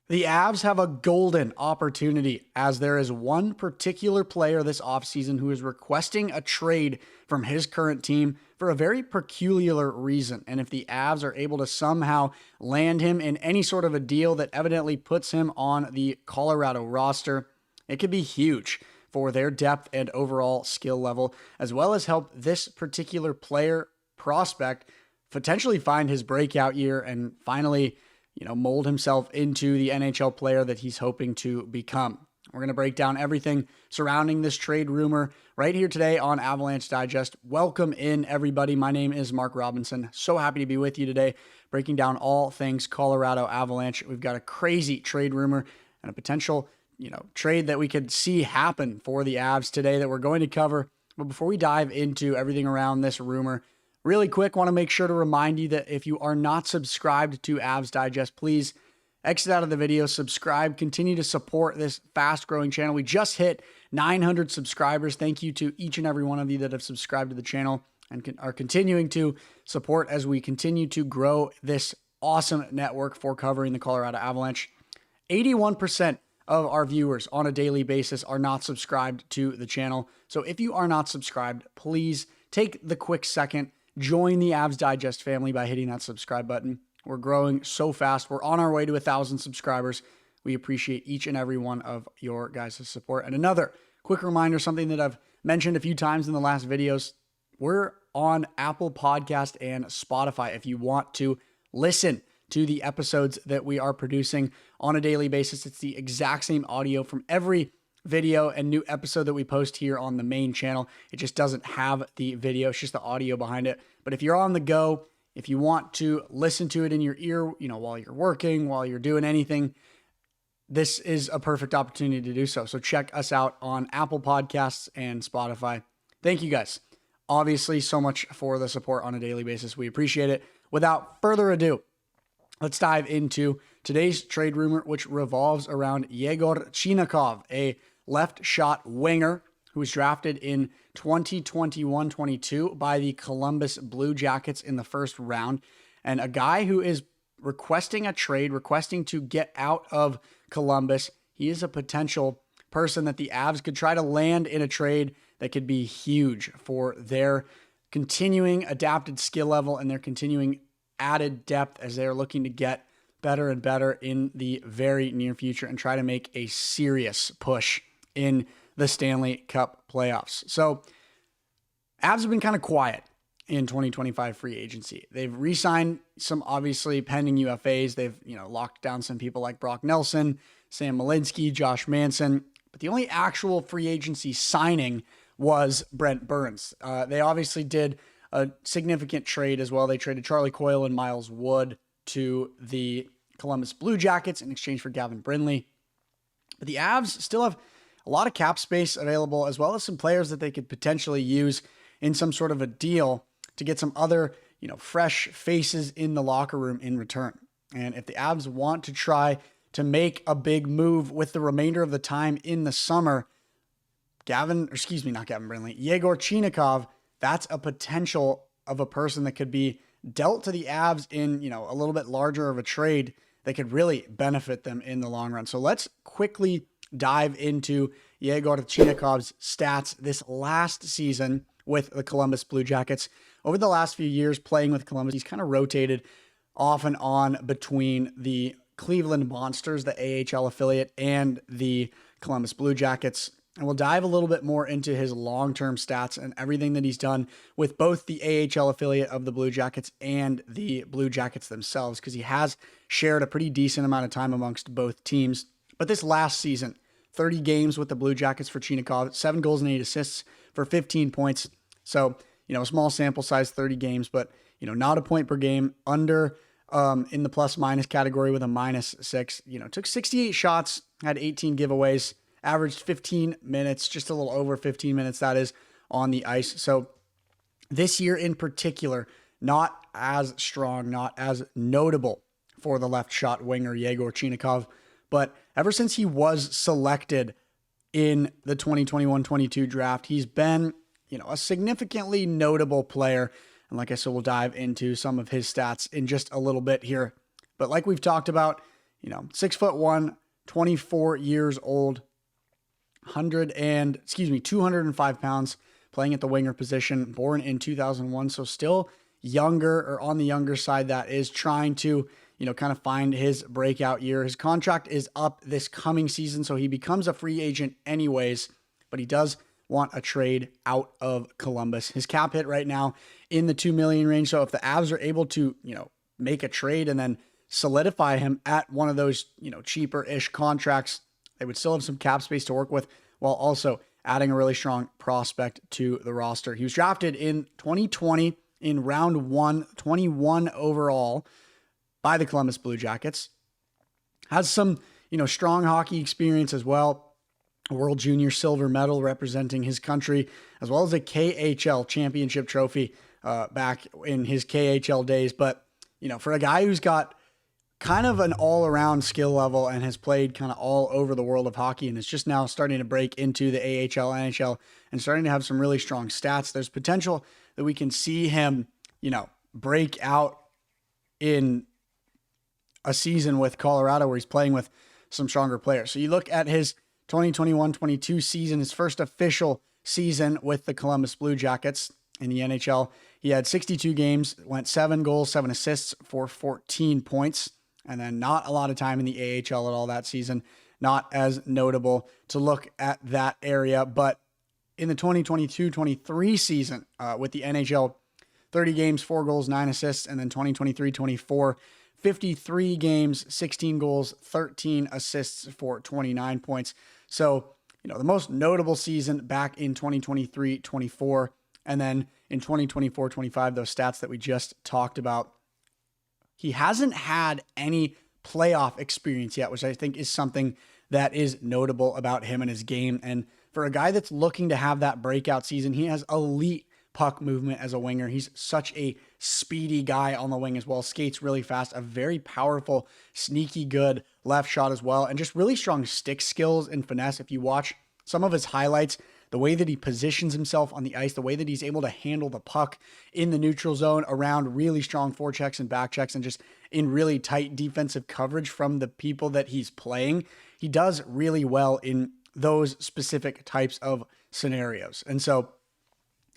The Avs have a golden opportunity as there is one particular player this offseason who is requesting a trade from his current team for a very peculiar reason. And if the Avs are able to somehow land him in any sort of a deal that evidently puts him on the Colorado roster, it could be huge for their depth and overall skill level, as well as help this particular player prospect potentially find his breakout year and finally mold himself into the NHL player that he's hoping to become. We're going to break down everything surrounding this trade rumor right here today on Avalanche Digest. Welcome in, everybody. My name is Mark Robinson. So happy to be with you today, breaking down all things Colorado Avalanche. We've got a crazy trade rumor and a potential, trade that we could see happen for the Avs today that we're going to cover. But before we dive into everything around this rumor, really quick, want to make sure to remind you that if you are not subscribed to Avs Digest, please exit out of the video, subscribe, continue to support this fast-growing channel. We just hit 900 subscribers. Thank you to each and every one of you that have subscribed to the channel and are continuing to support as we continue to grow this awesome network for covering the Colorado Avalanche. 81% of our viewers on a daily basis are not subscribed to the channel. So if you are not subscribed, please take the quick second, join the Avs Digest family by hitting that subscribe button. We're growing so fast. We're on our way to 1,000 subscribers. We appreciate each and every one of your guys' support. And another quick reminder, something that I've mentioned a few times in the last videos, we're on Apple Podcast and Spotify if you want to listen to the episodes that we are producing on a daily basis. It's the exact same audio from every video and new episode that we post here on the main channel. It just doesn't have the video. It's just the audio behind it. But if you're on the go, if you want to listen to it in your ear, while you're working, while you're doing anything, this is a perfect opportunity to do so. So check us out on Apple Podcasts and Spotify. Thank you guys, obviously, so much for the support on a daily basis. We appreciate it. Without further ado, let's dive into today's trade rumor, which revolves around Yegor Chinakhov, a left shot winger who was drafted in 2021-22 by the Columbus Blue Jackets in the first round, and a guy who is requesting a trade, requesting to get out of Columbus. He is a potential person that the Avs could try to land in a trade that could be huge for their continuing adapted skill level and their continuing added depth as they're looking to get better and better in the very near future and try to make a serious push in the Stanley Cup playoffs. So Avs have been kind of quiet in 2025 free agency. They've re-signed some obviously pending UFAs. They've, locked down some people like Brock Nelson, Sam Malinsky, Josh Manson, but the only actual free agency signing was Brent Burns. They obviously did a significant trade as well. They traded Charlie Coyle and Miles Wood to the Columbus Blue Jackets in exchange for Gavin Brindley. But the Avs still have a lot of cap space available, as well as some players that they could potentially use in some sort of a deal to get some other, fresh faces in the locker room in return. And if the Avs want to try to make a big move with the remainder of the time in the summer, Yegor Chinakhov, that's a potential of a person that could be dealt to the Avs in, a little bit larger of a trade that could really benefit them in the long run. So let's quickly dive into Yegor Chinakhov's stats this last season with the Columbus Blue Jackets. Over the last few years playing with Columbus, he's kind of rotated off and on between the Cleveland Monsters, the AHL affiliate, and the Columbus Blue Jackets. And we'll dive a little bit more into his long-term stats and everything that he's done with both the AHL affiliate of the Blue Jackets and the Blue Jackets themselves, because he has shared a pretty decent amount of time amongst both teams. But this last season, 30 games with the Blue Jackets for Chinakhov, 7 goals and 8 assists for 15 points. So, a small sample size, 30 games, but, not a point per game, under in the plus-minus category with a -6. Took 68 shots, had 18 giveaways, averaged 15 minutes, just a little over 15 minutes, that is, on the ice. So this year in particular, not as strong, not as notable for the left shot winger Yegor Chinakhov. But ever since he was selected in the 2021-22 draft, he's been, a significantly notable player. And like I said, we'll dive into some of his stats in just a little bit here. But like we've talked about, 6'1", 24 years old, 205 pounds, playing at the winger position, born in 2001. So still younger, or on the younger side, that is trying to, kind of find his breakout year. His contract is up this coming season, so he becomes a free agent anyways, but he does want a trade out of Columbus. His cap hit right now in the $2 million range. So if the Avs are able to, make a trade and then solidify him at one of those, cheaper-ish contracts, they would still have some cap space to work with while also adding a really strong prospect to the roster. He was drafted in 2020 in round 1, 21 overall by the Columbus Blue Jackets. Has some, strong hockey experience as well. A World Junior silver medal representing his country, as well as a KHL championship trophy back in his KHL days. But, for a guy who's got kind of an all-around skill level and has played kind of all over the world of hockey and is just now starting to break into the AHL, NHL, and starting to have some really strong stats, there's potential that we can see him, break out in a season with Colorado where he's playing with some stronger players. So you look at his 2021-22 season, his first official season with the Columbus Blue Jackets in the NHL. He had 62 games, went 7 goals, 7 assists for 14 points, and then not a lot of time in the AHL at all that season. Not as notable to look at that area, but in the 2022-23 season with the NHL, 30 games, 4 goals, 9 assists, and then 2023-24, 53 games, 16 goals, 13 assists for 29 points. So, the most notable season back in 2023-24, and then in 2024-25, those stats that we just talked about. He hasn't had any playoff experience yet, which I think is something that is notable about him and his game. And for a guy that's looking to have that breakout season, he has elite puck movement as a winger. He's such a speedy guy on the wing as well, skates really fast, a very powerful, sneaky good left shot as well, and just really strong stick skills and finesse. If you watch some of his highlights, the way that he positions himself on the ice, the way that he's able to handle the puck in the neutral zone around really strong forechecks and backchecks and just in really tight defensive coverage from the people that he's playing, he does really well in those specific types of scenarios. And so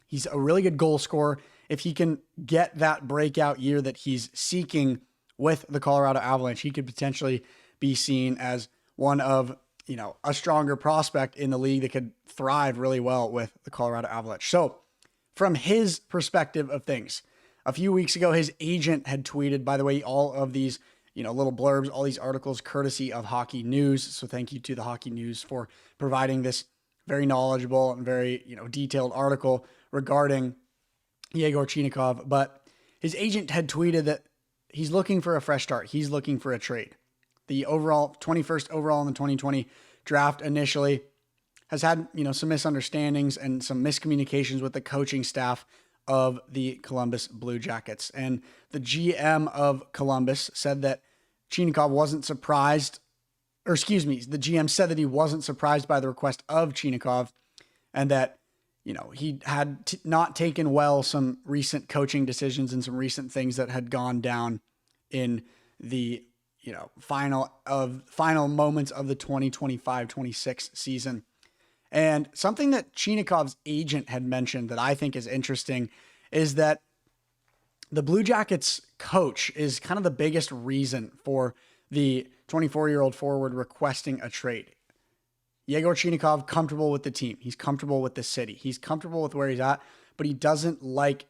he's a really good goal scorer. If he can get that breakout year that he's seeking with the Colorado Avalanche, he could potentially be seen as one of, a stronger prospect in the league that could thrive really well with the Colorado Avalanche. So from his perspective of things, a few weeks ago, his agent had tweeted, by the way, all of these, little blurbs, all these articles courtesy of Hockey News. So thank you to the Hockey News for providing this very knowledgeable and very, detailed article regarding Yegor Chinakhov. But his agent had tweeted that he's looking for a fresh start. He's looking for a trade. The 21st overall in the 2020 draft initially has had, some misunderstandings and some miscommunications with the coaching staff of the Columbus Blue Jackets. And the GM of Columbus said that Chinakhov wasn't surprised, the GM said that he wasn't surprised by the request of Chinakhov, and that, he had not taken well some recent coaching decisions and some recent things that had gone down in the final moments of the 2025-26 season. And something that Chinakhov's agent had mentioned that I think is interesting is that the Blue Jackets coach is kind of the biggest reason for the 24-year-old forward requesting a trade. Yegor Chinakhov, comfortable with the team. He's comfortable with the city. He's comfortable with where he's at, but he doesn't like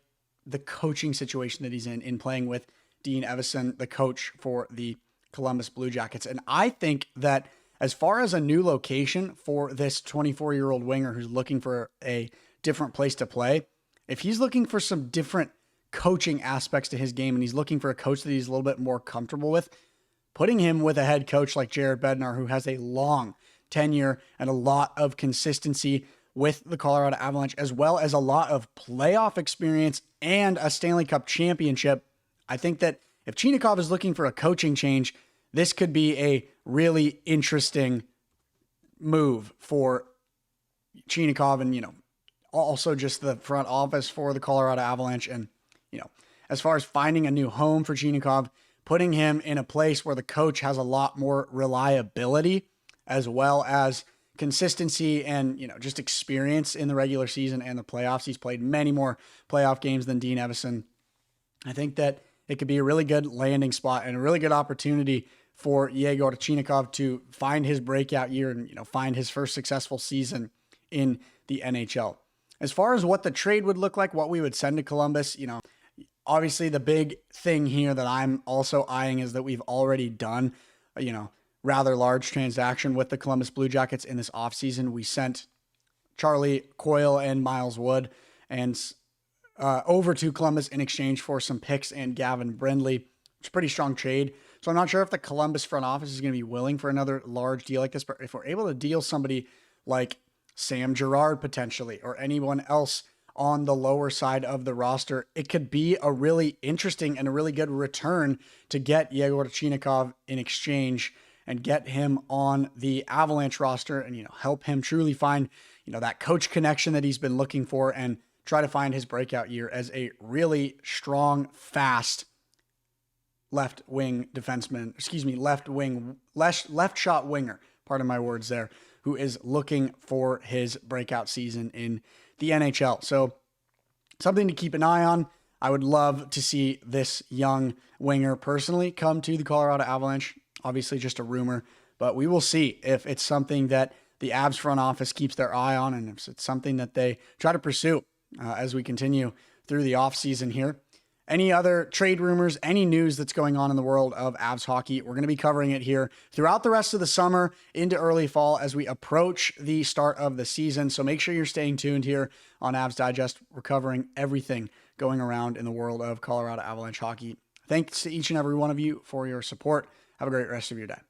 the coaching situation that he's in playing with Dean Evason, the coach for the Columbus Blue Jackets. And I think that as far as a new location for this 24-year-old winger who's looking for a different place to play, if he's looking for some different coaching aspects to his game and he's looking for a coach that he's a little bit more comfortable with, putting him with a head coach like Jared Bednar, who has a long tenure and a lot of consistency with the Colorado Avalanche, as well as a lot of playoff experience and a Stanley Cup championship, I think that if Chinakhov is looking for a coaching change, this could be a really interesting move for Chinakhov and, also just the front office for the Colorado Avalanche. And, as far as finding a new home for Chinakhov, putting him in a place where the coach has a lot more reliability as well as consistency and, just experience in the regular season and the playoffs. He's played many more playoff games than Dean Evason. I think that it could be a really good landing spot and a really good opportunity for Yegor Chinikov to find his breakout year and, find his first successful season in the NHL. As far as what the trade would look like, what we would send to Columbus, obviously the big thing here that I'm also eyeing is that we've already done, rather large transaction with the Columbus Blue Jackets in this offseason. We sent Charlie Coyle and Miles Wood and over to Columbus in exchange for some picks and Gavin Brindley. It's a pretty strong trade. So I'm not sure if the Columbus front office is going to be willing for another large deal like this, but if we're able to deal somebody like Sam Girard potentially or anyone else on the lower side of the roster, it could be a really interesting and a really good return to get Yegor Chinikov in exchange and get him on the Avalanche roster and, help him truly find, that coach connection that he's been looking for and try to find his breakout year as a really strong, fast left shot winger, pardon my words there, who is looking for his breakout season in the NHL. So something to keep an eye on. I would love to see this young winger personally come to the Colorado Avalanche. Obviously just a rumor, but we will see if it's something that the Avs front office keeps their eye on and if it's something that they try to pursue as we continue through the offseason here. Any other trade rumors, any news that's going on in the world of Avs hockey, we're going to be covering it here throughout the rest of the summer into early fall as we approach the start of the season. So make sure you're staying tuned here on Avs Digest. We're covering everything going around in the world of Colorado Avalanche hockey. Thanks to each and every one of you for your support. Have a great rest of your day.